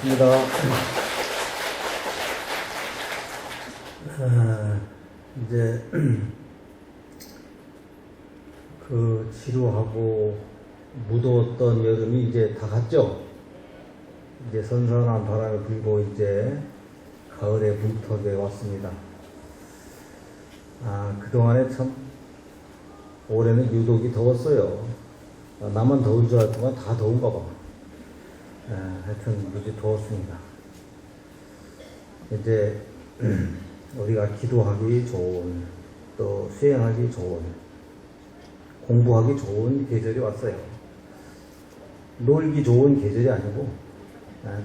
반갑습니다. 이제 그 지루하고 무더웠던 여름이 이제 다 갔죠. 이제 선선한 바람이 불고 이제 가을의 문턱에 왔습니다. 그동안에 참 올해는 유독이 더웠어요. 나만 더운 줄 알았더만 다 더운가 봐. 하여튼 무지 더웠습니다. 이제 우리가 기도하기 좋은, 또 수행하기 좋은, 공부하기 좋은 계절이 왔어요. 놀기 좋은 계절이 아니고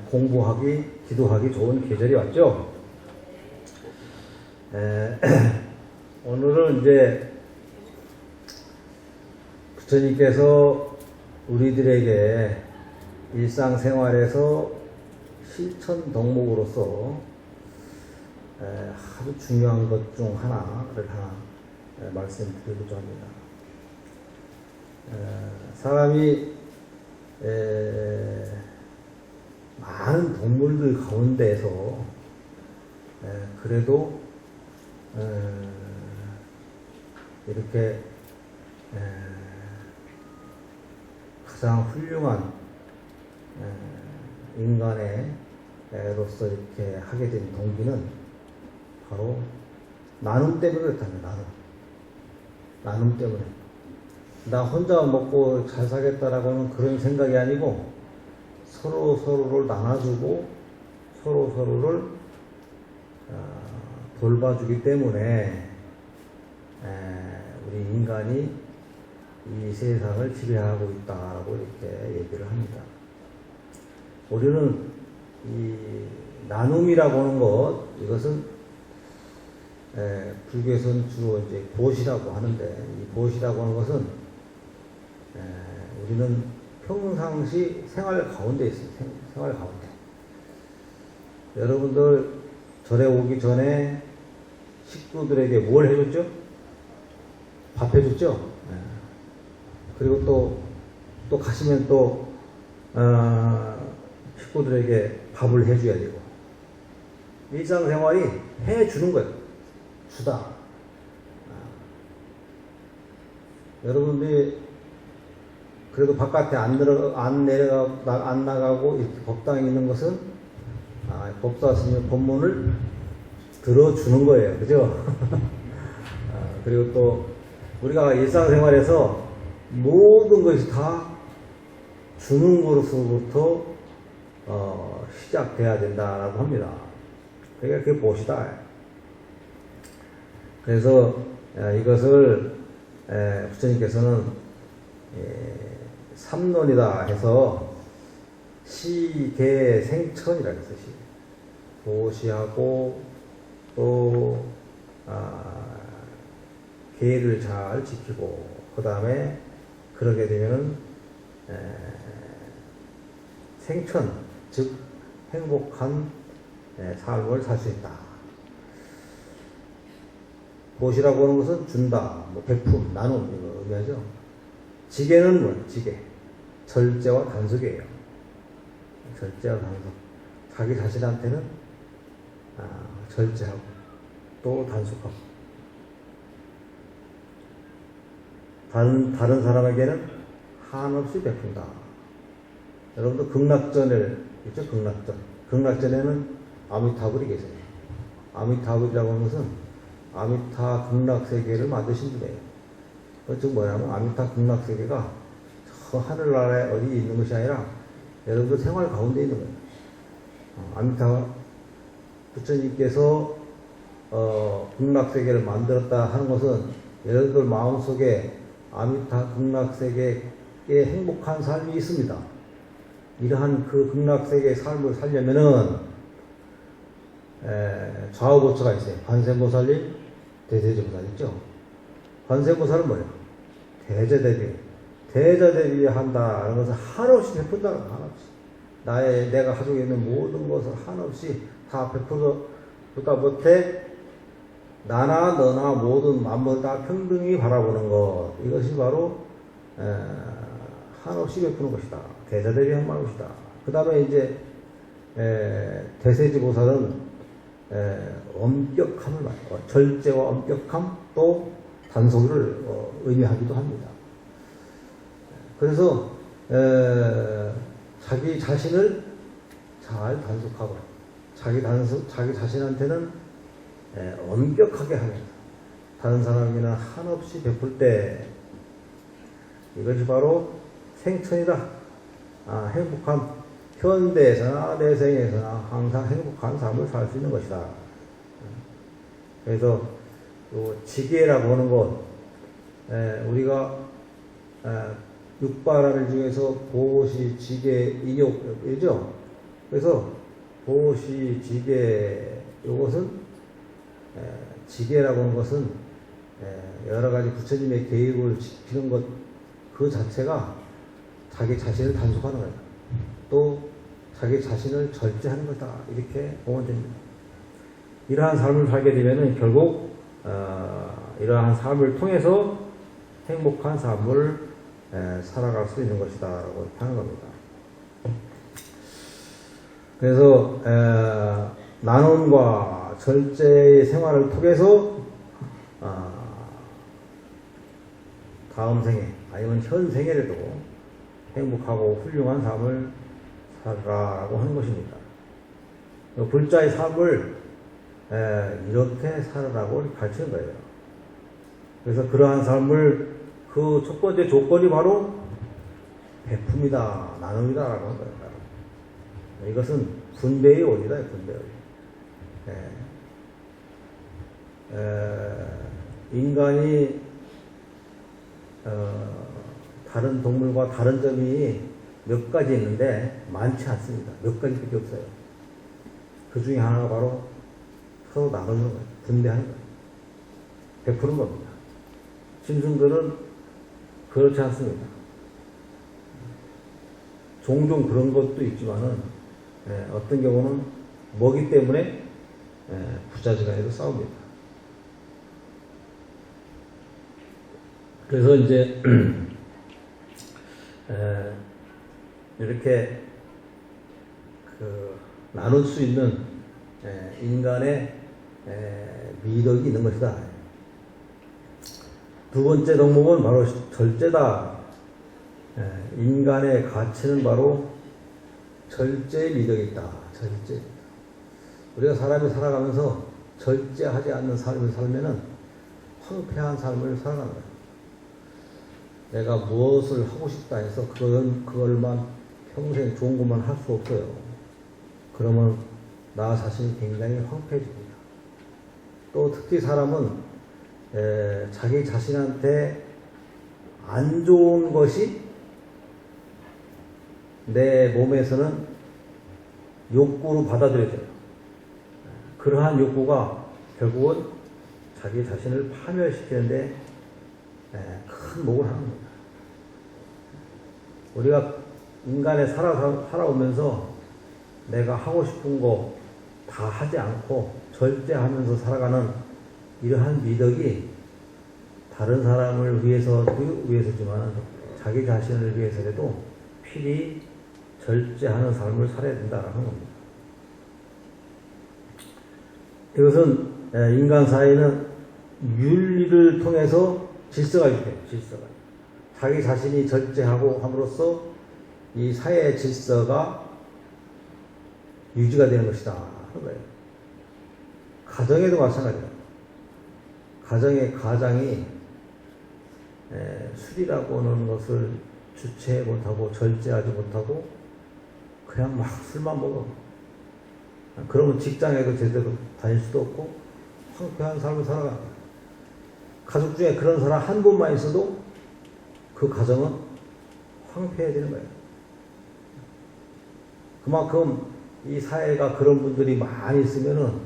공부하기, 기도하기 좋은 계절이 왔죠. 오늘은 이제 부처님께서 우리들에게 일상생활에서 실천 덕목으로서 아주 중요한 것 중 하나를 말씀드리고자 합니다. 사람이 많은 동물들 가운데에서 그래도 이렇게 가장 훌륭한 인간으로서 이렇게 하게 된 동기는 바로 나눔 때문에 그렇답니다. 나눔 때문에. 나 혼자 먹고 잘 살겠다라고는 그런 생각이 아니고 서로를 나눠주고 서로를 돌봐주기 때문에 우리 인간이 이 세상을 지배하고 있다라고 이렇게 얘기를 합니다. 우리는 이 나눔이라고 하는 것, 이것은 불교에서는 주로 이제 보시라고 하는데, 이 보시라고 하는 것은 우리는 평상시 생활 가운데 있어요. 생활 가운데. 여러분들 절에 오기 전에 식구들에게 뭘 해줬죠? 밥 해줬죠? 그리고 또 가시면 또 식구들에게 밥을 해줘야 되고, 일상생활이 해주는 거예요. 주다. 여러분들이 그래도 바깥에 안 나가고 이렇게 법당에 있는 것은 법사 스님 법문을 들어주는 거예요. 그죠? 그리고 또 우리가 일상생활에서 모든 것이 다 주는 것으로부터 시작돼야 된다라고 합니다. 그게 보시다. 그래서 이것을 부처님께서는 삼론이다 해서 시계생천이라고 해서 보시하고 또 계를 잘 지키고 그 다음에 그러게 되면 생천, 즉 행복한 삶을 살 수 있다. 보시라고 하는 것은 준다, 베품, 나눔 이거 의미하죠. 지계는 뭐예요? 지계. 절제와 단속이에요. 절제와 단속. 자기 자신한테는 절제하고 또 단속하고, 다른 사람에게는 한없이 베푼다. 여러분도 극락전을 있죠? 극락전에는 아미타불이 계세요. 아미타불이라고 하는 것은 아미타 극락세계를 만드신 분이에요. 즉 뭐냐면 아미타 극락세계가 저 하늘나라에 어디 있는 것이 아니라 여러분들 생활 가운데 있는 거예요. 아미타 부처님께서 극락세계를 만들었다 하는 것은 여러분들 마음속에 아미타 극락세계의 행복한 삶이 있습니다. 이러한 그 극락세계의 삶을 살려면은 좌우보처가 있어요. 관세음보살님, 대대제보살 있죠. 관세음보살은 뭐예요? 대자대비. 대자대비 한다는 것은 한없이 베푼다는 거예요. 한없이. 내가 가지고 있는 모든 것을 한없이 다 베푸다 못해 나나 너나 모든 만물 다 평등히 바라보는 것, 이것이 바로 한없이 베푸는 것이다. 대자대비한 것이다. 그 다음에 이제 대세지보살은 엄격함을 말해요. 절제와 엄격함 또 단속을 의미하기도 합니다. 그래서 자기 자신을 잘 단속하고 자기 자신한테는 엄격하게 하면서 다른 사람이나 한없이 베풀 때 이것이 바로 생천이다. 행복한 현대에서나 내생에서나 항상 행복한 삶을 살 수 있는 것이다. 그래서 지계라고 하는 것, 우리가 육바라밀 중에서 보시, 지계, 인욕이죠. 그래서 보시, 지계, 이것은 지계라고 하는 것은 여러 가지 부처님의 계율을 지키는 것 그 자체가 자기 자신을 단속하는 거예요. 또 자기 자신을 절제하는 거다. 이렇게 보면 됩니다. 이러한 삶을 살게 되면은 결국 이러한 삶을 통해서 행복한 삶을 살아갈 수 있는 것이다 라고 하는 겁니다. 그래서 나눔과 절제의 생활을 통해서 다음 생에 아니면 현 생에라도 행복하고 훌륭한 삶을 살아라고 하는 것입니다. 불자의 삶을 이렇게 살아라고 가르치는 거예요. 그래서 그러한 삶을 그 첫 번째 조건이 바로 베품이다, 나눔이다 라고 하는 거예요. 이것은 분배의 원리다, 분배의 원리. 인간이 다른 동물과 다른 점이 몇 가지 있는데 많지 않습니다. 몇 가지밖에 없어요. 그 중에 하나가 바로 서로 나누는 거예요. 분배하는 거예요. 베푸는 겁니다. 짐승들은 그렇지 않습니다. 종종 그런 것도 있지만은 어떤 경우는 먹이 때문에 부자지간에도 싸웁니다. 그래서 이제 이렇게 나눌 수 있는 인간의 미덕이 있는 것이다. 두 번째 덕목은 바로 절제다. 인간의 가치는 바로 절제의 미덕이 있다. 절제. 우리가 사람이 살아가면서 절제하지 않는 삶을 살면은 황폐한 삶을 살아가는 거예요. 내가 무엇을 하고 싶다 해서 그걸만 평생 좋은 것만 할 수 없어요. 그러면 나 자신이 굉장히 황폐해집니다. 또 특히 사람은 자기 자신한테 안 좋은 것이 내 몸에서는 욕구로 받아들여져요. 그러한 욕구가 결국은 자기 자신을 파멸시키는데 큰 목을 하는 겁니다. 우리가 인간에 살아오면서 내가 하고 싶은 거 다 하지 않고 절제하면서 살아가는 이러한 미덕이 다른 사람을 위해서지만 자기 자신을 위해서라도 필히 절제하는 삶을 살아야 된다는 겁니다. 이것은 인간 사회는 윤리를 통해서 질서가 있대요. 질서가. 자기 자신이 절제하고 함으로써 이 사회의 질서가 유지가 되는 것이다 하는 거예요. 가정에도 마찬가지예요. 가장이 술이라고 하는 것을 주체해 못하고 절제하지 못하고 그냥 막 술만 먹어. 그러면 직장에도 제대로 다닐 수도 없고 황폐한 삶을 살아가는 거예요. 가족 중에 그런 사람 한 분만 있어도 그 가정은 황폐해지는 거예요. 그만큼 이 사회가 그런 분들이 많이 있으면은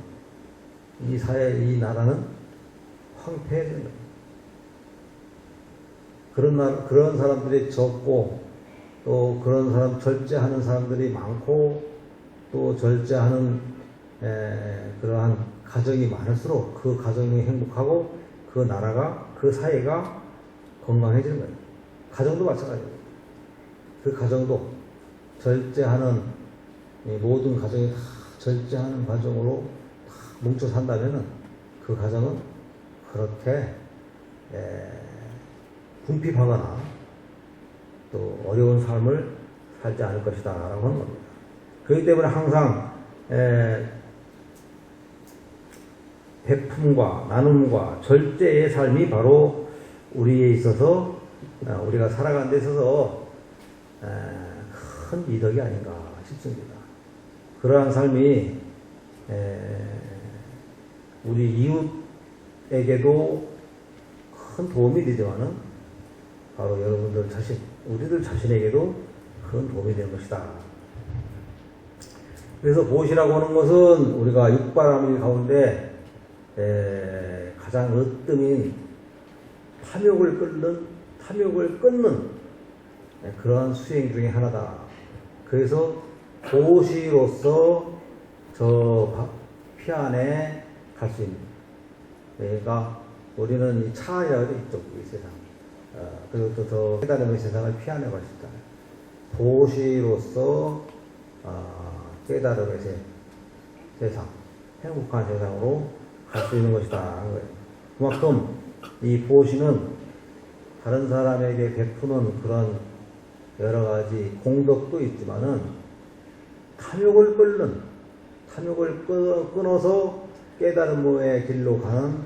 이 사회, 이 나라는 황폐해지는 거예요. 그런 사람들이 적고 또 그런 사람 절제하는 사람들이 많고 또 절제하는 그러한 가정이 많을수록 그 가정이 행복하고 그 나라가, 그 사회가 건강해지는 거예요. 가정도 마찬가지예요. 그 가정도 절제하는 이 모든 가정이 다 절제하는 과정으로 다 뭉쳐 산다면은 그 가정은 그렇게 궁핍하거나 또 어려운 삶을 살지 않을 것이다 라고 하는 겁니다. 그렇기 때문에 항상 베품과 나눔과 절제의 삶이 바로 우리에 있어서 우리가 살아가는 데 있어서 큰 이덕이 아닌가 싶습니다. 그러한 삶이 우리 이웃에게도 큰 도움이 되지만은 바로 여러분들 자신, 우리들 자신에게도 큰 도움이 되는 것이다. 그래서 보시라고 하는 것은 우리가 육바라밀 가운데 가장 으뜸인 탐욕을 끊는 그러한 수행 중에 하나다. 그래서 보시로서 저 피안에 갈 수 있는, 그러니까 우리는 이 차 안이라고 해도 이쪽 이 세상, 그리고 또 저 깨달음의 세상을 피안에 갈 수 있다. 보시로서 깨달음의 세상, 행복한 세상으로 갈 수 있는 것이다 하는 거예요. 그만큼 이 보시는 다른 사람에게 베푸는 그런 여러 가지 공덕도 있지만은 탐욕을 끊어서 깨달음의 길로 가는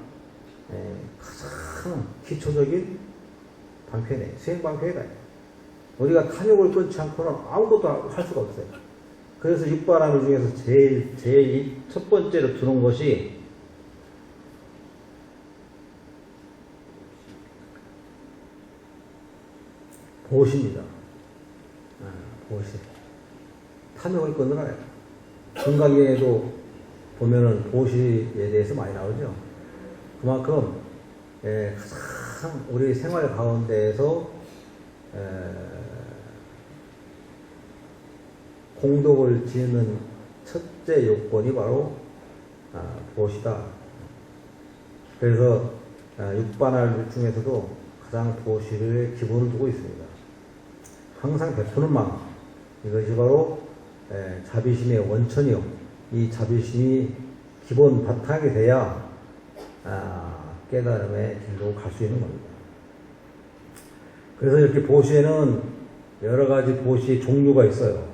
가장 기초적인 방편이에요. 수행 방편이다. 우리가 탐욕을 끊지 않고는 아무것도 할 수가 없어요. 그래서 육바라밀 중에서 제일 첫 번째로 두는 것이 보시입니다. 보시. 탐욕을 끊으라. 금강경에도 보면은 보시에 대해서 많이 나오죠. 그만큼 가장 우리 생활 가운데에서 공덕을 지는 첫째 요건이 바로 보시다. 그래서 육바라밀 중에서도 가장 보시를 기본을 두고 있습니다. 항상 베푸는 마음, 이것이 바로 자비심의 원천이요. 이 자비심이 기본 바탕이 돼야 깨달음의 길로 갈 수 있는 겁니다. 그래서 이렇게 보시에는 여러 가지 보시 종류가 있어요.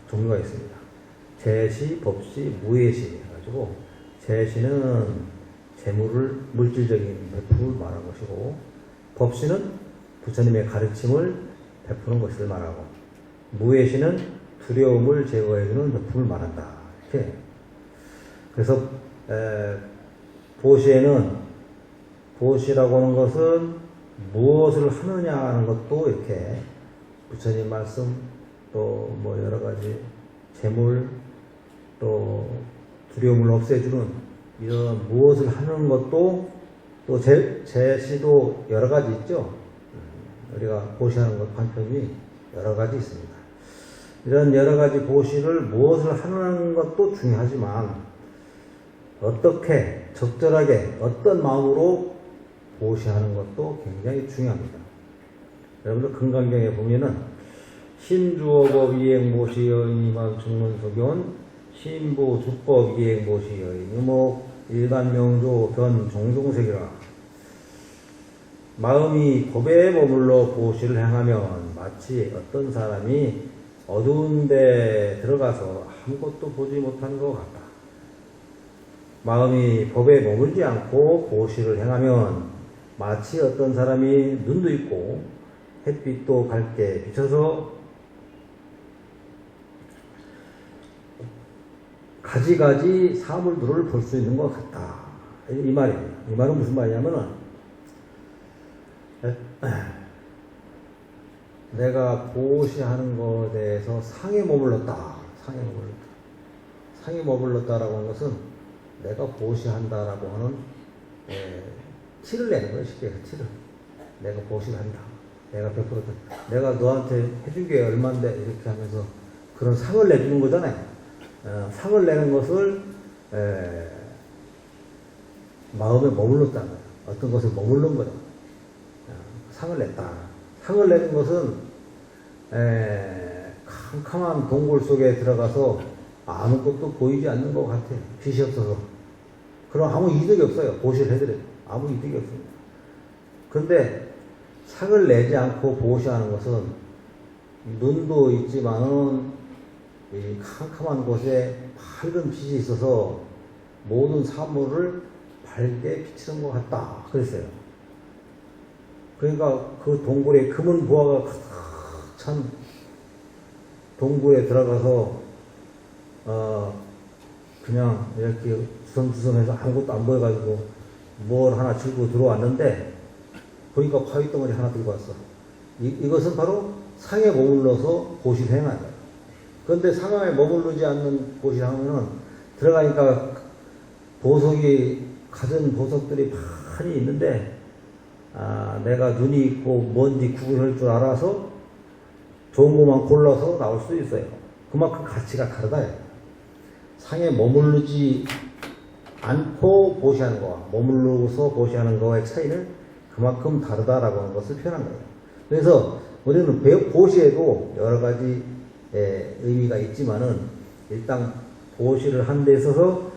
종류가 있습니다. 재시, 법시, 무예시 해가지고, 재시는 재물을, 물질적인 베풀을 말하는 것이고, 법시는 부처님의 가르침을 베푸는 것을 말하고, 무예시는 두려움을 제거해주는 베품을 말한다. 이렇게. 그래서 보시에는, 보시라고 하는 것은 무엇을 하느냐 하는 것도 이렇게 부처님 말씀, 또 뭐 여러 가지 재물, 또 두려움을 없애주는 이런 무엇을 하는 것도 또 제시도 여러 가지 있죠. 우리가 보시하는 것 방편이 여러 가지 있습니다. 이런 여러 가지 보시를 무엇을 하는 것도 중요하지만 어떻게 적절하게 어떤 마음으로 보시하는 것도 굉장히 중요합니다. 여러분들 금강경에 보면은 신주어법 이행보시여인이만 중문소견 신보주법 이행보시여인 이목 일반명조 변 종종색이라. 마음이 법에 머물러 보시를 행하면 마치 어떤 사람이 어두운 데 들어가서 아무것도 보지 못하는 것 같다. 마음이 법에 머물지 않고 보시를 행하면 마치 어떤 사람이 눈도 있고 햇빛도 밝게 비춰서 가지가지 사물들을 볼 수 있는 것 같다. 이 말입니다. 이 말은 무슨 말이냐면은 내가 보시하는 것에 대해서 상에 머물렀다. 상에 머물렀다라고 하는 것은 내가 보시한다라고 하는 티를 내는 거예요. 쉽게 해서 티를. 내가 보시를 한다. 내가 베풀었다. 내가 너한테 해준 게 얼만데 이렇게 하면서 그런 상을 내주는 거잖아요. 상을 내는 것을 마음에 머물렀다는 거예요. 어떤 것을 머물른 거죠. 상을 냈다. 상을 내는 것은 캄캄한 동굴 속에 들어가서 아무것도 보이지 않는 것 같아요. 빛이 없어서. 그럼 아무 이득이 없어요. 보시를 해드려요. 아무 이득이 없습니다. 그런데 상을 내지 않고 보시하는 것은 눈도 있지만은 이 캄캄한 곳에 밝은 빛이 있어서 모든 사물을 밝게 비치는 것 같다. 그랬어요. 그러니까 그 동굴에 금은 보화가 가득 찬 동굴에 들어가서 그냥 이렇게 주섬주섬해서 아무것도 안 보여가지고 뭘 하나 들고 들어왔는데 보니까 화위덩어리 하나 들고 왔어. 이것은 바로 상에 머물러서 보시를 행한 거예요. 그런데 상에 머무르지 않는 보시를 하면은 들어가니까 보석이 갖은 보석들이 많이 있는데 내가 눈이 있고 뭔지 구분할 줄 알아서 좋은 것만 골라서 나올 수 있어요. 그만큼 가치가 다르다. 상에 머무르지 않고 보시하는 거와 머무르서 보시하는 거와의 차이는 그만큼 다르다라고 하는 것을 표현한 거예요. 그래서 우리는 보시에도 여러 가지 의미가 있지만은 일단 보시를 한 데 있어서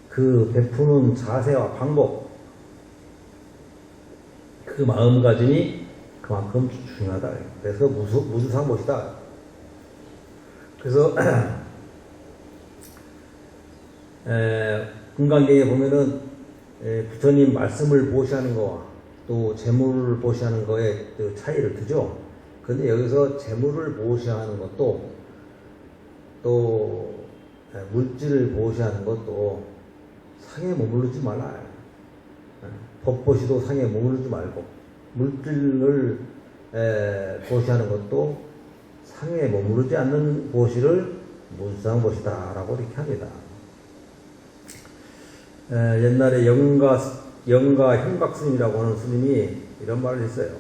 그 베푸는 자세와 방법, 그 마음가짐이 그만큼 중요하다. 그래서 무주상보시다. 그래서 금강경에 보면은 부처님 말씀을 보시하는 거와 또 재물을 보시하는 거에 그 차이를 두죠. 그런데 여기서 재물을 보시하는 것도 또 물질을 보시하는 것도 상에 머무르지 말라. 법보시도 상에 머무르지 말고 물질을 보시하는 것도 상에 머무르지 않는 보시를 무주상보시다 라고 이렇게 합니다. 옛날에 영가 현각스님이라고 하는 스님이 이런 말을 했어요.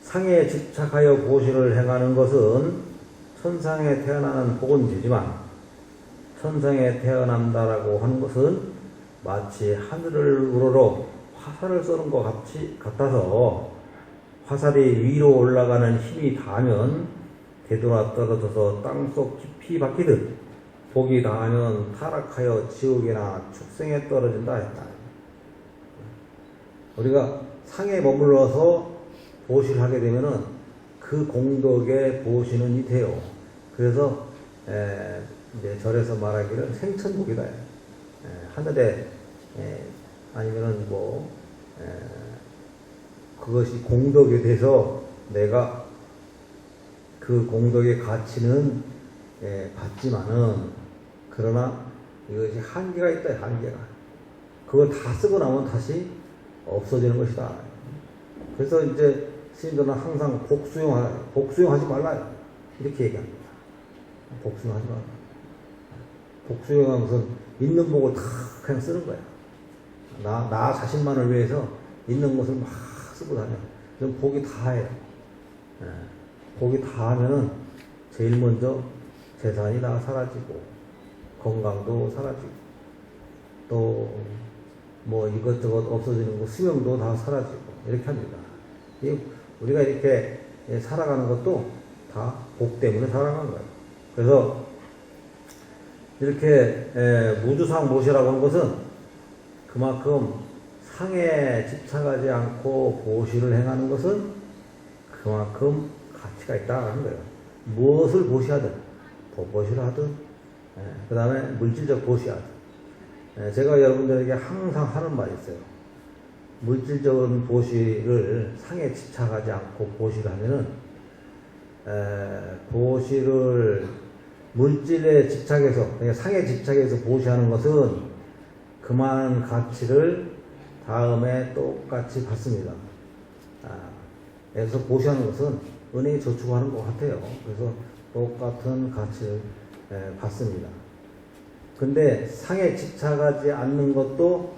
상에 집착하여 보시를 행하는 것은 천상에 태어나는 복은 되지만 천상에 태어난다라고 하는 것은 마치 하늘을 우러러 화살을 쏘는 것 같아서 화살이 위로 올라가는 힘이 닿으면 되돌아 떨어져서 땅속 깊이 박히듯 복이 닿으면 타락하여 지옥이나 축생에 떨어진다 했다. 우리가 상에 머물러서 보시를 하게 되면은 그 공덕에 보시는 돼요. 그래서 이제 절에서 말하기를 생천복이다. 하늘에 아니면은 그것이 공덕에 대해서 내가 그 공덕의 가치는 받지만은 그러나 이것이 한계가 있다. 한계가. 그걸 다 쓰고 나면 다시 없어지는 것이다. 그래서 이제 스님들은 항상 복수용하지 말라 이렇게 얘기합니다. 복수용하지 말라. 복수용하면서 있는 복을 다 그냥 쓰는 거야. 나 자신만을 위해서 있는 것을 막 쓰고 다녀. 그럼 복이 다해요. 복이 다하면은 제일 먼저 재산이 다 사라지고 건강도 사라지고 또 뭐 이것저것 없어지는 거 수명도 다 사라지고 이렇게 합니다. 우리가 이렇게 살아가는 것도 다 복 때문에 살아가는 거예요. 그래서 이렇게 무주상보시라고 하는 것은 그만큼 상에 집착하지 않고 보시를 행하는 것은 그만큼 가치가 있다는 라 거예요. 무엇을 보시하든 법보시를 하든 그 다음에 물질적 보시하든 제가 여러분들에게 항상 하는 말이 있어요. 물질적인 보시를 상에 집착하지 않고 보시를 하면은 보시를 물질에 집착해서 상에 집착해서 보시하는 것은 그만한 가치를 다음에 똑같이 받습니다. 여기서 보시하는 것은 은행에 저축하는 것 같아요. 그래서 똑같은 가치를 받습니다. 근데 상에 집착하지 않는 것도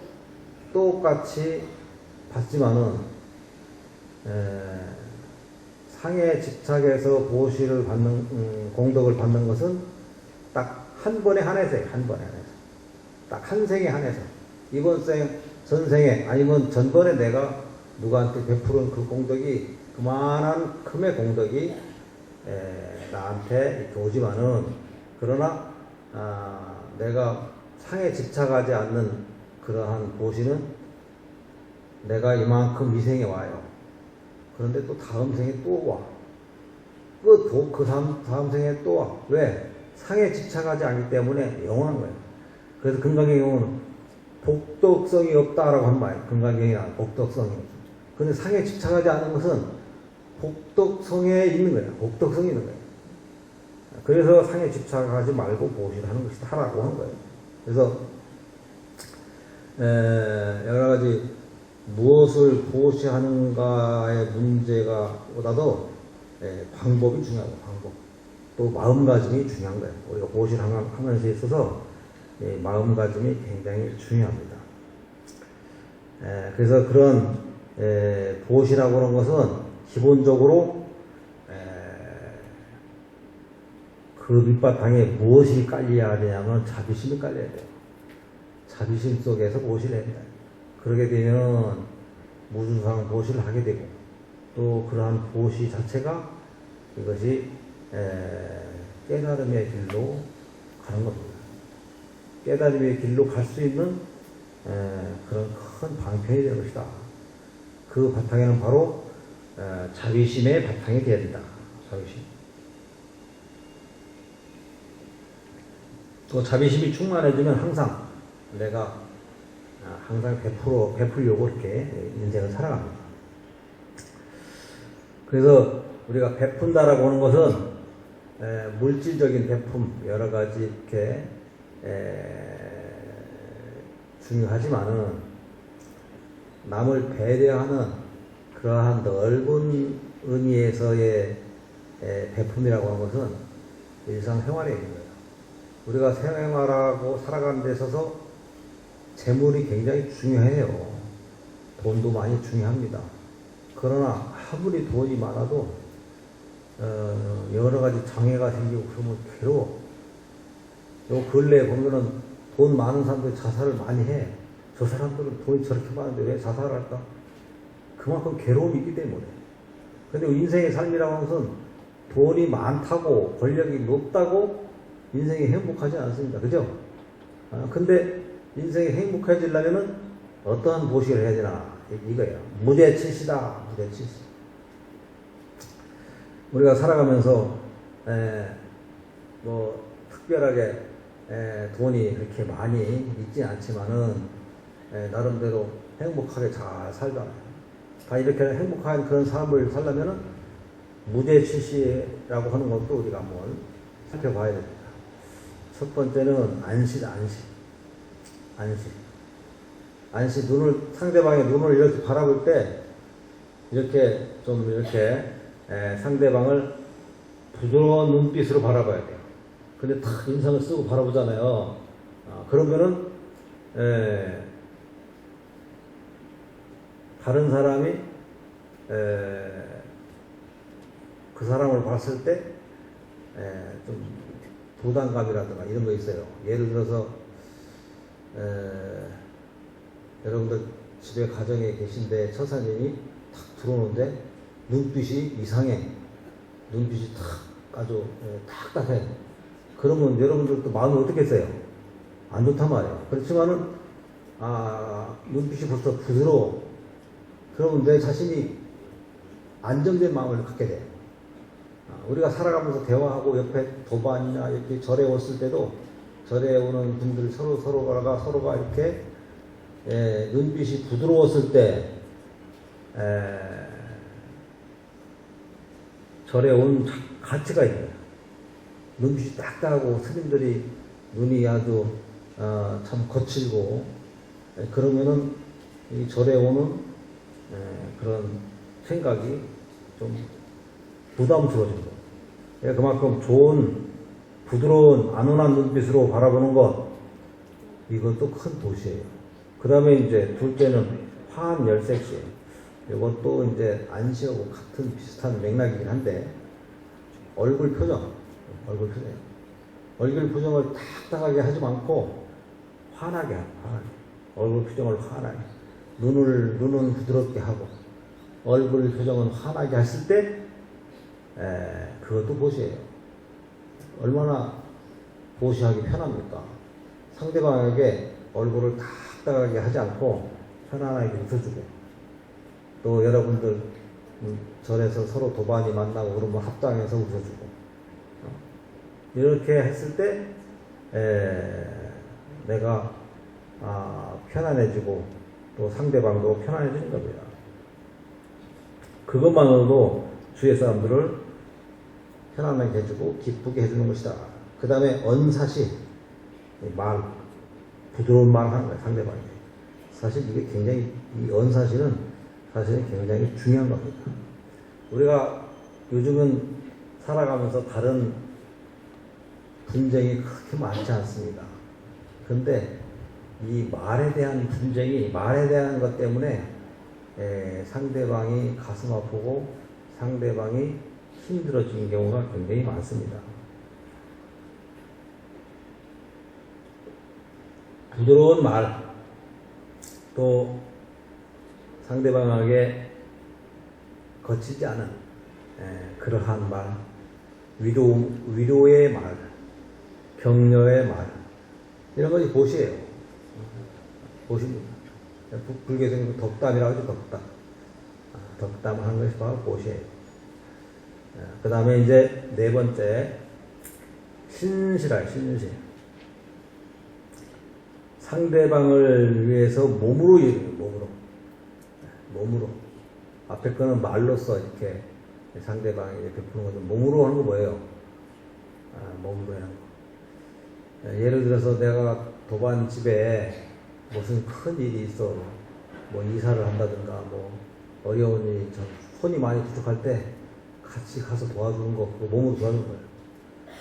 똑같이 받지만은 상에 집착해서 보시를 받는 공덕을 받는 것은 딱 한 번에 한해서요. 한 번에 한해서. 딱 한 생에 한해서. 이번 생, 전생에 아니면 전번에 내가 누구한테 베푸는 그 공덕이 그만한 금의 공덕이 나한테 이렇게 오지만은, 그러나 내가 상에 집착하지 않는 그러한 보시는 내가 이만큼 이 생에 와요. 그런데 또 다음 생에 또 와. 그 다음 생에 또 와. 왜? 상에 집착하지 않기 때문에 영원한 거예요. 그래서 금강의 경우는 복덕성이 없다라고 한 말이에요. 금강경이 나와요. 복덕성이 없다. 근데 상에 집착하지 않는 것은 복덕성에 있는 거예요. 복덕성이 있는 거예요. 그래서 상에 집착하지 말고 보시를 하는 것이다 라고 한 거예요. 그래서 여러 가지 무엇을 보시하는가의 문제가 보다도 방법이 중요하고, 방법. 또 마음가짐이 중요한 거예요. 우리가 보시를 하면서 있어서 마음가짐이 굉장히 중요합니다. 그래서 그런 보시라고 하는 것은 기본적으로 그 밑바탕에 무엇이 깔려야 되냐면 자비심이 깔려야 돼요. 자비심 속에서 보시를 해야 돼요. 그러게 되면 무주상 보시를 하게 되고, 또 그러한 보시 자체가 이것이 깨달음의 길로 가는 겁니다. 깨달음의 길로 갈 수 있는 그런 큰 방편이 되는 것이다. 그 바탕에는 바로 자비심의 바탕이 되어야 된다. 자비심. 또 자비심이 충만해지면 항상 내가 항상 베풀려고 이렇게 인생을 살아갑니다. 그래서 우리가 베푼다라고 하는 것은 물질적인 베품 여러 가지 이렇게 중요하지만은 남을 배려하는 그러한 넓은 의미에서의 베품이라고 하는 것은 일상생활에 있는 거예요. 우리가 생활하고 살아가는 데 있어서 재물이 굉장히 중요해요. 돈도 많이 중요합니다. 그러나 아무리 돈이 많아도 여러 가지 장애가 생기고 그러면 괴로워. 요 근래에 보면은 돈 많은 사람들이 자살을 많이 해. 저 사람들은 돈이 저렇게 많은데 왜 자살을 할까? 그만큼 괴로움이 있기 때문에. 근데 인생의 삶이라고 하는 것은 돈이 많다고 권력이 높다고 인생이 행복하지 않습니다. 그죠? 근데 인생이 행복해지려면은 어떠한 보식을 해야 되나? 이거예요. 무대칠시다. 무대칠시. 우리가 살아가면서 뭐 특별하게 돈이 그렇게 많이 있지 않지만은 나름대로 행복하게 잘 살잖아요. 다 이렇게 행복한 그런 삶을 살려면은 무대칠시라고 하는 것도 우리가 한번 살펴봐야 됩니다. 첫 번째는 안식. 상대방의 눈을 이렇게 바라볼 때, 이렇게 상대방을 부드러운 눈빛으로 바라봐야 돼요. 근데 탁 인상을 쓰고 바라보잖아요. 그러면은, 다른 사람이, 그 사람을 봤을 때, 좀 부담감이라든가 이런 거 있어요. 예를 들어서, 여러분들 집에 가정에 계신데 처사님이 탁 들어오는데 눈빛이 이상해. 눈빛이 아주 탁탁해. 그러면 여러분들도 마음이 어떻겠어요? 안 좋단 말이에요. 그렇지만은 눈빛이 벌써 부드러워. 그러면 내 자신이 안정된 마음을 갖게 돼요. 우리가 살아가면서 대화하고 옆에 도반이나 이렇게 절에 왔을 때도 절에 오는 분들 서로가 이렇게 눈빛이 부드러웠을 때 절에 온 가치가 있어요. 눈빛이 딱딱하고 스님들이 눈이 아주 참 거칠고 그러면은 이 절에 오는 그런 생각이 좀 부담스러워진 거예요. 그만큼 좋은 부드러운 안온한 눈빛으로 바라보는 것, 이것도 큰 도시예요. 그 다음에 이제 둘째는 화한 열색시예요. 이것도 이제 안시하고 같은 비슷한 맥락이긴 한데, 얼굴 표정을 딱딱하게 하지 않고 환하게 하고, 얼굴 표정을 환하게, 눈은 부드럽게 하고 얼굴 표정은 환하게 했을 때 그것도 보시예요. 얼마나 보시하기 편합니까? 상대방에게 얼굴을 딱딱하게 하지 않고 편안하게 웃어주고, 또 여러분들 절에서 서로 도반이 만나고 그러면 합당해서 웃어주고, 이렇게 했을 때 내가 편안해지고 또 상대방도 편안해지는 겁니다. 그것만으로도 주위의 사람들을 편안하게 해주고 기쁘게 해주는 것이다. 그 다음에 언사시, 말, 부드러운 말 하는 거예요, 상대방에게. 사실 이게 굉장히, 이 언사시는 사실은 굉장히 중요한 겁니다. 우리가 요즘은 살아가면서 다른 분쟁이 그렇게 많지 않습니다. 그런데 이 말에 대한 분쟁이, 말에 대한 것 때문에 상대방이 가슴 아프고 상대방이 힘들어지는 경우가 굉장히 많습니다. 부드러운 말, 또 상대방에게 거치지 않은 그러한 말, 위로의 말, 격려의 말, 이런 것이 보시예요. 보시입니다. 불교에서는 덕담이라고 하죠, 덕담. 덕담하는 것이 바로 보시예요. 그 다음에 이제 네 번째, 신실할, 신실. 상대방을 위해서 몸으로 일해요, 몸으로. 앞에 거는 말로써 이렇게 상대방에게 베푸는 거죠. 몸으로 하는 거 뭐예요? 몸으로 하는 거. 예를 들어서 내가 도반 집에 무슨 큰 일이 있어. 뭐 이사를 한다든가, 뭐 어려운 일이, 손이 많이 부족할 때 같이 가서 도와주는 거, 그거 몸으로 도와주는 거예요.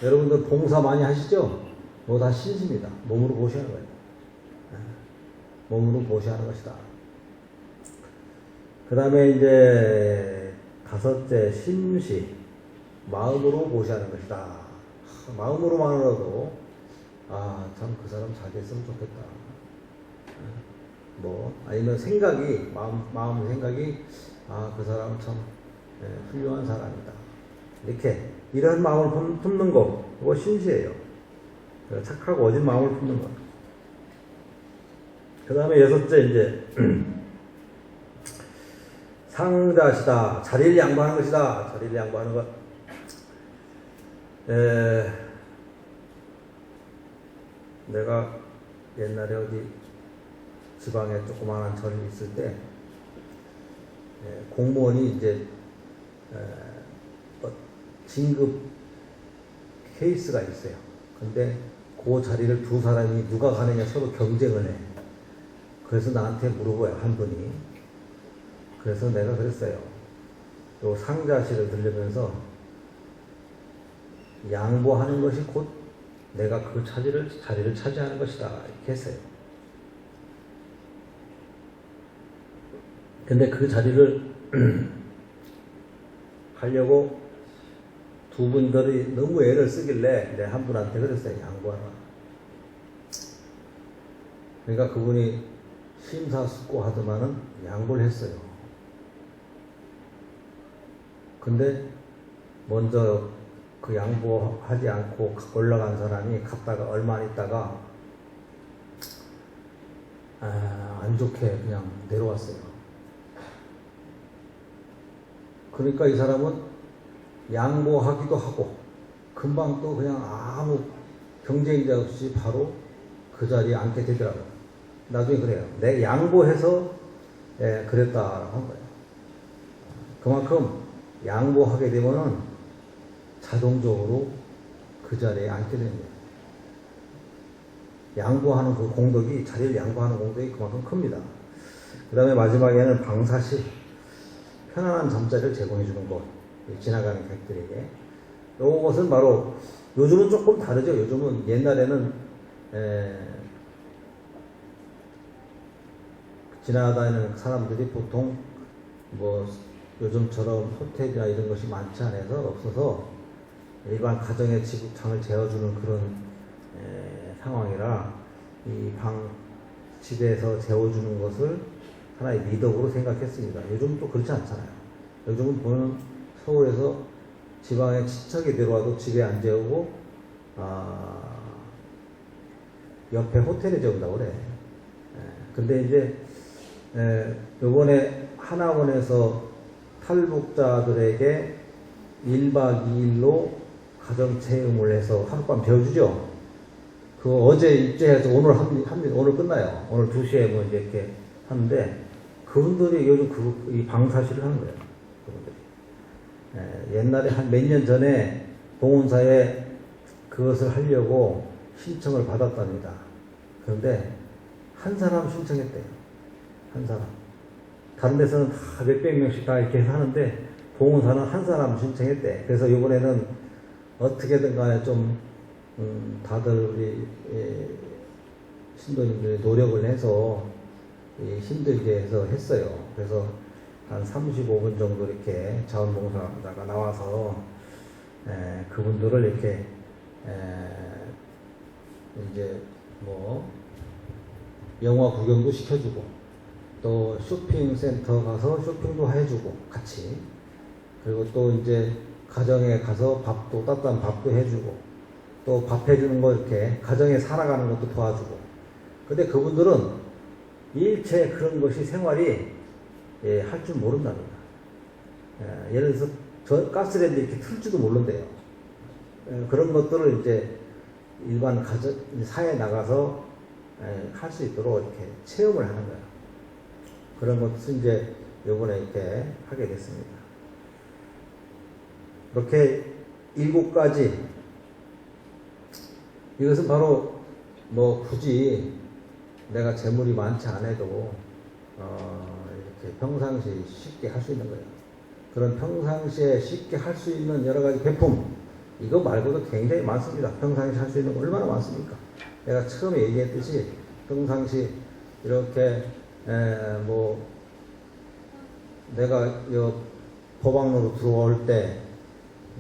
여러분들 봉사 많이 하시죠? 뭐 다 신십니다. 몸으로 보시는 거예요. 몸으로 보시하는 것이다. 그 다음에 이제 다섯째, 심시. 마음으로 보시하는 것이다. 마음으로만으로도 참 그 사람 잘 됐으면 좋겠다. 뭐 아니면 생각이, 마음 생각이 그 사람 참 훌륭한 사람이다. 이렇게 이런 마음을 품는 거, 그거 심시예요. 착하고 어진 마음을 품는 거. 그 다음에 여섯째, 이제 상자시다. 자리를 양보하는 것이다. 자리를 양보하는 것. 내가 옛날에 어디 지방에 조그마한 절이 있을 때 공무원이 이제 진급 케이스가 있어요. 근데 그 자리를 두 사람이 누가 가느냐 서로 경쟁을 해. 그래서 나한테 물어봐요, 한 분이. 그래서 내가 그랬어요. 또 상자시를 들려면서 양보하는 것이 곧 내가 그 자리를 차지하는 것이다. 이렇게 했어요. 근데 그 자리를 하려고 두 분들이 너무 애를 쓰길래 내가 한 분한테 그랬어요. 양보하라. 그러니까 그분이 심사숙고하더만은 양보를 했어요. 근데 먼저 그 양보하지 않고 올라간 사람이 갔다가 얼마 있다가 안 좋게 그냥 내려왔어요. 그러니까 이 사람은 양보하기도 하고 금방 또 그냥 아무 경쟁자 없이 바로 그 자리에 앉게 되더라고요. 나중에 그래요. 내 양보해서 그랬다라고 한 거예요. 그만큼 양보하게 되면은 자동적으로 그 자리에 앉게 되는 거예요. 양보하는 그 공덕이, 자리를 양보하는 공덕이 그만큼 큽니다. 그 다음에 마지막에는 방사시, 편안한 잠자리를 제공해 주는 것, 지나가는 객들에게. 이것은 바로 요즘은 조금 다르죠. 요즘은 옛날에는 지나다니는 사람들이 보통 뭐 요즘처럼 호텔이나 이런 것이 많지 않아서 없어서 일반 가정의 지구창을 재워주는 그런 상황이라 이 집에서 재워주는 것을 하나의 미덕으로 생각했습니다. 요즘은 또 그렇지 않잖아요. 요즘은 보면 서울에서 지방에 친척이 들어와도 집에 안 재우고 옆에 호텔에 재운다고 그래. 근데 이제 요번에 하나원에서 탈북자들에게 1박 2일로 가정체험을 해서 하룻밤 재워주죠. 그 어제 입주해서 오늘 합니다. 오늘 끝나요. 오늘 2시에 뭐 이제 이렇게 하는데, 그분들이 요즘 이 방사실을 하는 거예요. 그분들이. 옛날에 한 몇 년 전에 봉온사에 그것을 하려고 신청을 받았답니다. 그런데 한 사람 신청했대요. 한 사람. 다른 데서는 다 몇백 명씩 다 이렇게 하는데 봉온사는 한 사람 신청했대. 그래서 이번에는 어떻게든 간에 좀 다들 우리 신도님들이 노력을 해서 힘들게 해서 했어요. 그래서 한 35분 정도 이렇게 자원봉사자가 나와서 그분들을 이렇게 이제 뭐 영화 구경도 시켜주고, 또 쇼핑센터 가서 쇼핑도 해주고 같이, 그리고 또 이제 가정에 가서 밥도, 따뜻한 밥도 해주고, 또 밥 해주는 거 이렇게 가정에 살아가는 것도 도와주고. 근데 그분들은 일체 그런 것이 생활이 할 줄 모른답니다. 예를 들어서 저 가스레인지 이렇게 틀 줄도 모른대요. 그런 것들을 이제 일반 사회에 나가서 할 수 있도록 이렇게 체험을 하는 거예요. 그런 것을 이제 요번에 이렇게 하게 됐습니다. 이렇게 7가지, 이것은 바로 뭐 굳이 내가 재물이 많지 않아도 이렇게 평상시에 쉽게 할 수 있는 거예요. 그런 평상시에 쉽게 할 수 있는 여러 가지 배품, 이거 말고도 굉장히 많습니다. 평상시에 할 수 있는 거 얼마나 많습니까? 내가 처음에 얘기했듯이 평상시 이렇게 뭐 내가 법왕로로 들어올 때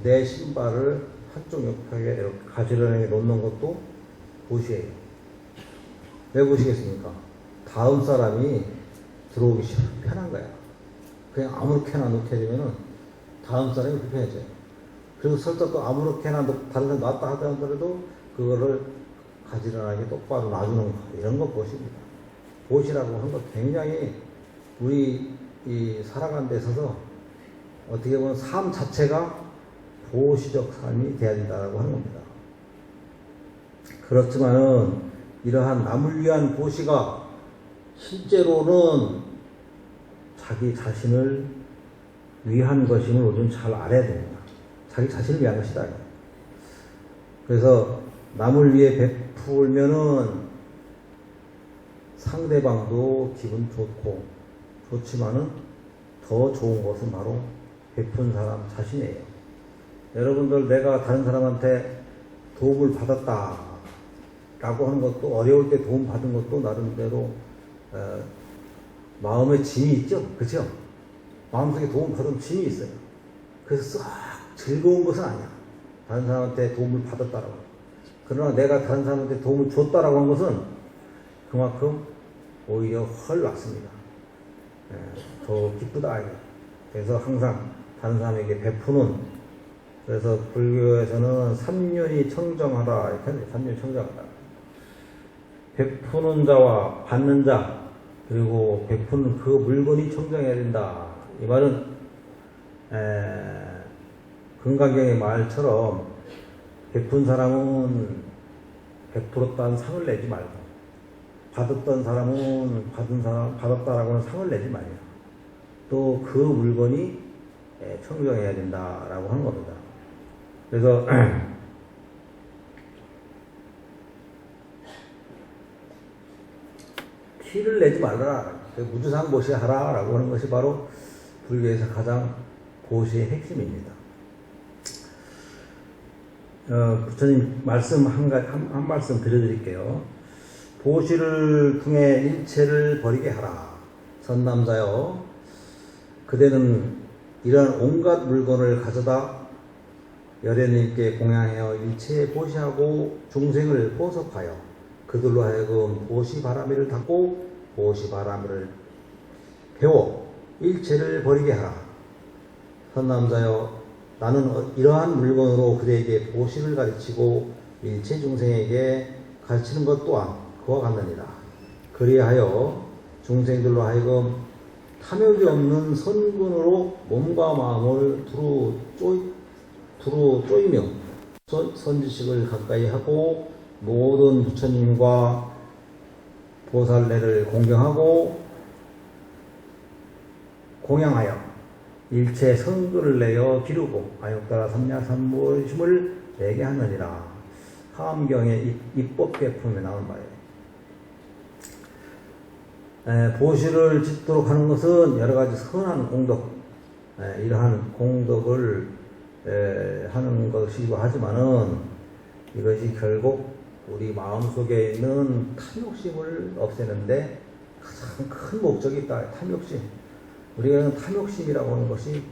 내 신발을 한쪽 옆에 이렇게 가지런하게 놓는 것도 보시예요. 왜 보시겠습니까? 다음 사람이 들어오기 편한 거야. 그냥 아무렇게나 놓게 되면은 다음 사람이 불편해져요. 그리고 설사 또 아무렇게나 다른 사람 놨다 하더라도 그거를 가지런하게 똑바로 놔주는 거, 이런 거 보십니다. 보시라고 한 거 굉장히 우리 이 살아가는 데 있어서 어떻게 보면 삶 자체가 보시적 삶이 돼야 된다고 하는 겁니다. 그렇지만은 이러한 남을 위한 보시가 실제로는 자기 자신을 위한 것임을 우리는 잘 알아야 됩니다. 자기 자신을 위한 것이다. 그래서 남을 위해 베풀면은 상대방도 기분 좋고, 좋지만은 더 좋은 것은 바로 베푼 사람 자신이에요. 여러분들, 내가 다른 사람한테 도움을 받았다 라고 하는 것도, 어려울 때 도움 받은 것도 나름대로 마음에 짐이 있죠. 그렇죠? 마음속에 도움 받은 짐이 있어요. 그래서 썩 즐거운 것은 아니야, 다른 사람한테 도움을 받았다라고. 그러나 내가 다른 사람한테 도움을 줬다라고 하는 것은 그만큼 오히려 훨 낫습니다. 더 기쁘다. 그래서 항상 다른 사람에게 베푸는, 그래서 불교에서는 삼륜이 청정하다 이렇게 하죠. 삼륜이 청정하다. 베푸는 자와 받는 자, 그리고 베푸는 그 물건이 청정해야 된다. 이 말은 금강경의 말처럼 베푼 사람은 베풀었다는 상을 내지 말고, 받았던 사람은 받았다라고 하는 상을 내지 말고, 또 그 물건이 청정해야 된다라고 하는 겁니다. 그래서 티를 내지 말아라, 무주상 보시하라 라고 하는 것이 바로 불교에서 가장 보시의 핵심입니다. 부처님 말씀 한 말씀 드려드릴게요. 보시를 통해 일체를 버리게 하라. 선남자여, 그대는 이런 온갖 물건을 가져다 열애님께 공양하여 일체에 보시하고 중생을 보섭하여 그들로 하여금 보시바라미를 닦고 보시바라미를 배워 일체를 버리게 하라. 선남자여, 나는 이러한 물건으로 그대에게 보시를 가르치고 일체 중생에게 가르치는 것 또한 그와 같느니라. 그리하여 중생들로 하여금 탐욕이 없는 선근으로 몸과 마음을 두루 쪼이며 선지식을 가까이 하고 모든 부처님과 보살례를 공경하고 공양하여 일체 선글을 내어 기르고 아욕따라 삼야삼무심을 내게 하느니라. 하암경의 입법 배품에 나온 바에 보시를 짓도록 하는 것은 여러 가지 선한 공덕, 이러한 공덕을 하는 것이고 하지만은 이것이 결국 우리 마음속에 있는 탐욕심을 없애는데 가장 큰 목적이 있다. 탐욕심. 우리가 탐욕심이라고 하는 것이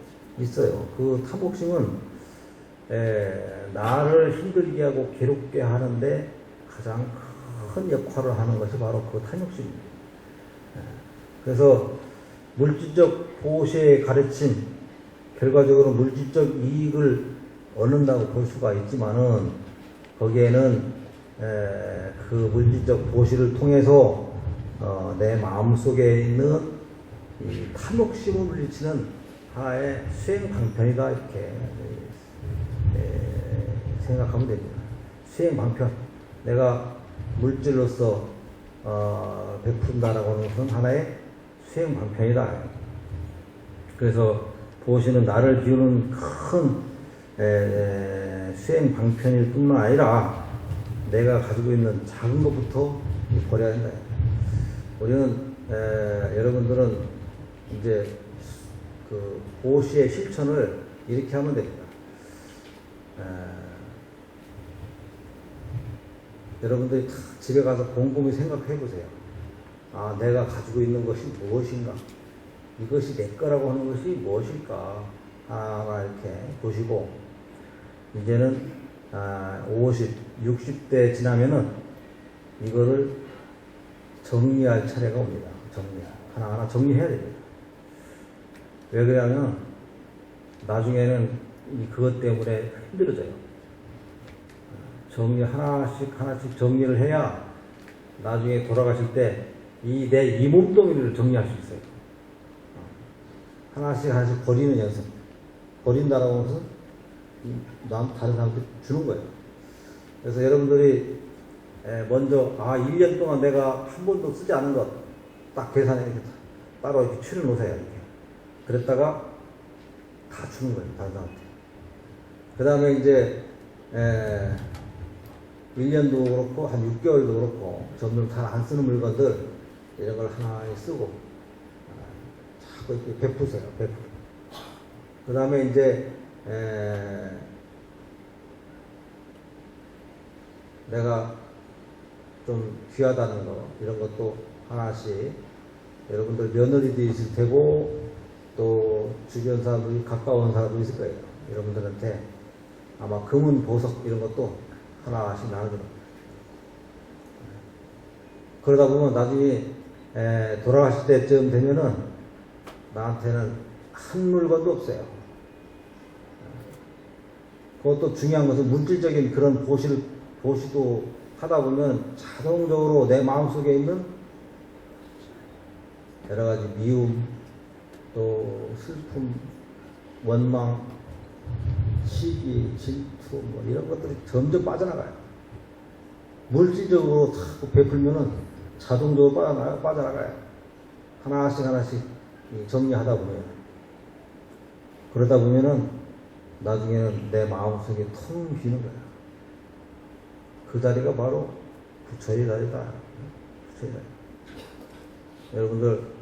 있어요. 그 탐욕심은 나를 힘들게 하고 괴롭게 하는데 가장 큰 역할을 하는 것이 바로 그 탐욕심입니다. 그래서 물질적 보시의 가르침, 결과적으로 물질적 이익을 얻는다고 볼 수가 있지만은 거기에는 그 물질적 보시를 통해서 내 마음속에 있는 이 탐욕심을 물리치는 하나의 수행 방편이다 이렇게 생각하면 됩니다. 수행 방편. 내가 물질로서 베푼다라고 하는 것은 하나의 수행 방편이다. 그래서 보시는 나를 기우는 큰 수행 방편일 뿐만 아니라 내가 가지고 있는 작은 것부터 버려야 된다. 우리는 여러분들은 이제 그 보시의 실천을 이렇게 하면 됩니다. 여러분들이 다 집에 가서 곰곰이 생각해 보세요. 아, 내가 가지고 있는 것이 무엇인가? 이것이 내 거라고 하는 것이 무엇일까? 하나 이렇게 보시고, 이제는 50, 60대 지나면은 이거를 정리할 차례가 옵니다. 하나하나 정리해야 됩니다. 왜 그러냐면 나중에는 그것 때문에 힘들어져요. 하나씩 정리를 해야 나중에 돌아가실 때 내 이 몸뚱이를 정리할 수 있어요. 하나씩 버리는 연습. 버린다라고 하면서 다른 사람한테 주는 거예요. 그래서 여러분들이 먼저 1년 동안 내가 한 번도 쓰지 않은 것 딱 계산해 이렇게 따로 이렇게 추려 놓으세요. 이렇게. 그랬다가 다 주는 거예요. 다른 사람한테. 그 다음에 이제 1년도 그렇고 한 6개월도 그렇고 점점 잘 안 쓰는 물건들 이런 걸 하나씩 쓰고 자꾸 이렇게 베푸세요. 그 다음에 이제 내가 좀 귀하다는 거 이런 것도 하나씩 여러분들 며느리도 있을 테고 또 주변 사람들이 가까운 사람도 있을 거예요. 여러분들한테 아마 금은 보석 이런 것도 하나씩 나눠주는 거예요. 그러다 보면 나중에 돌아가실 때쯤 되면은 나한테는 한 물건도 없어요. 그것도 중요한 것은 물질적인 그런 보시도 하다 보면 자동적으로 내 마음속에 있는 여러 가지 미움, 또 슬픔, 원망, 시기, 질투 뭐 이런 것들이 점점 빠져나가요. 물질적으로 자꾸 베풀면은 자동적으로 빠져나가요. 하나씩 정리하다 보면. 그러다 보면은 나중에는 내 마음속에 텅 비는 거야. 그 자리가 바로 부처의 자리다. 부처의 자리. 여러분들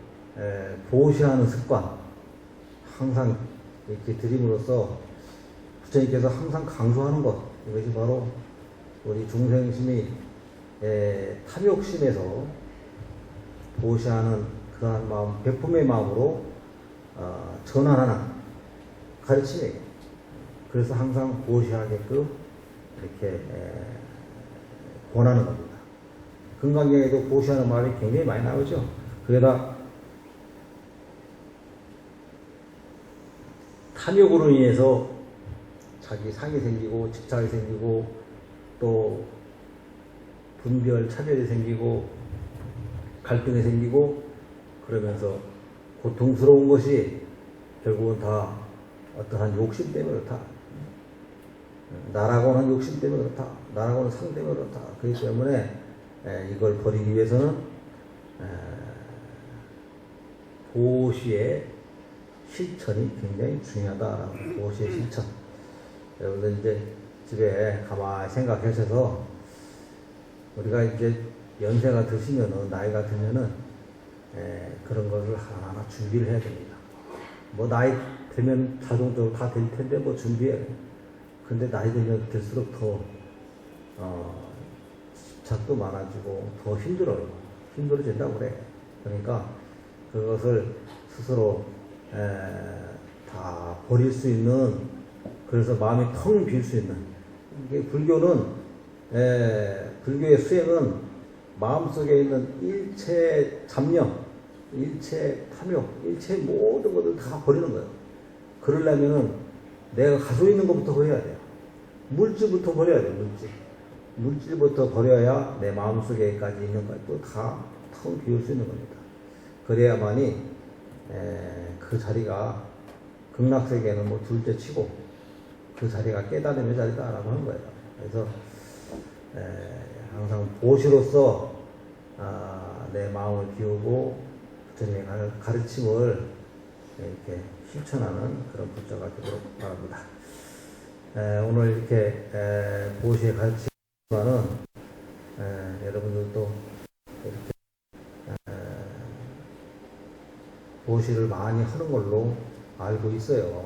보시하는 습관 항상 이렇게 드림으로써 부처님께서 항상 강조하는 것, 이것이 바로 우리 중생심이 탐욕심에서 보시하는 그러한 마음, 베품의 마음으로 전환하는 가르침이에요. 그래서 항상 보시하게끔 이렇게 권하는 겁니다. 금강경에도 보시하는 말이 굉장히 많이 나오죠. 그게다 탐욕으로 인해서 자기 상이 생기고 집착이 생기고 또 분별 차별이 생기고 갈등이 생기고 그러면서 고통스러운 것이 결국은 다 어떠한 욕심 때문에 그렇다. 나라고 하는 욕심 때문에 그렇다. 나라고 하는 상 때문에 그렇다. 그렇기 때문에 이걸 버리기 위해서는 보시의 실천이 굉장히 중요하다. 보시의 실천. 여러분들 이제 집에 가만히 생각하셔서 우리가 이제 연세가 드시면은 나이가 들면은 그런 것을 하나하나 준비를 해야 됩니다. 뭐 나이 되면 자동적으로 다 될 텐데 뭐 준비해. 근데 나이 들면 들수록 더 집착도 많아지고 더 힘들어진다고 그래. 그러니까 그것을 스스로 다 버릴 수 있는, 그래서 마음이 텅 빌 수 있는, 이게 불교는 불교의 수행은 마음속에 있는 일체 잡념, 일체 탐욕, 일체 모든 것을 다 버리는 거예요. 그러려면은 내가 가지고 있는 것부터 버려야 돼요. 물질부터 버려야 돼요. 물질부터 버려야 내 마음속에까지 있는 것도 다 텅 비울 수 있는 겁니다. 그래야만이 그 자리가 극락세계는 뭐 둘째 치고 그 자리가 깨달음의 자리다라고 하는 거예요. 그래서 항상 보시로서 내 마음을 비우고 부처님의 가르침을 이렇게 실천하는 그런 부처가 되도록 바랍니다. 오늘 이렇게 보시의 가르침과는 여러분들도 이렇게 보시를 많이 하는 걸로 알고 있어요.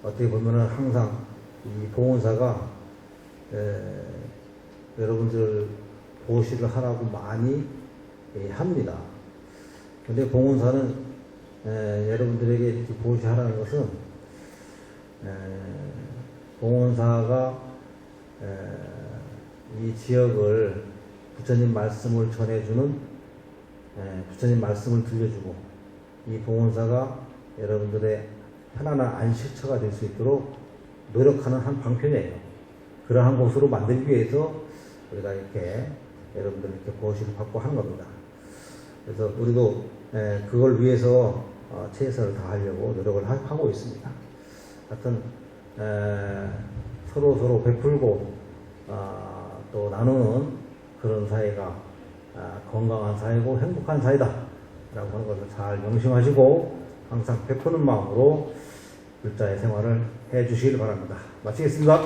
어떻게 보면은 항상 이 봉헌사가 여러분들 보시를 하라고 많이 합니다. 근데 봉헌사는 여러분들에게 이렇게 보시하라는 것은 봉헌사가 이 지역을 부처님 말씀을 전해주는, 부처님 말씀을 들려주고 이 봉헌사가 여러분들의 편안한 안식처가 될 수 있도록 노력하는 한 방편이에요. 그러한 곳으로 만들기 위해서 우리가 이렇게 여러분들 이렇게 보시를 받고 하는 겁니다. 그래서 우리도 그걸 위해서 최선을 다하려고 노력을 하고 있습니다. 하여튼 서로 베풀고 또 나누는 그런 사회가 건강한 사회고 행복한 사회다 라고 하는 것을 잘 명심하시고 항상 베푸는 마음으로 불자의 생활을 해 주시길 바랍니다. 마치겠습니다.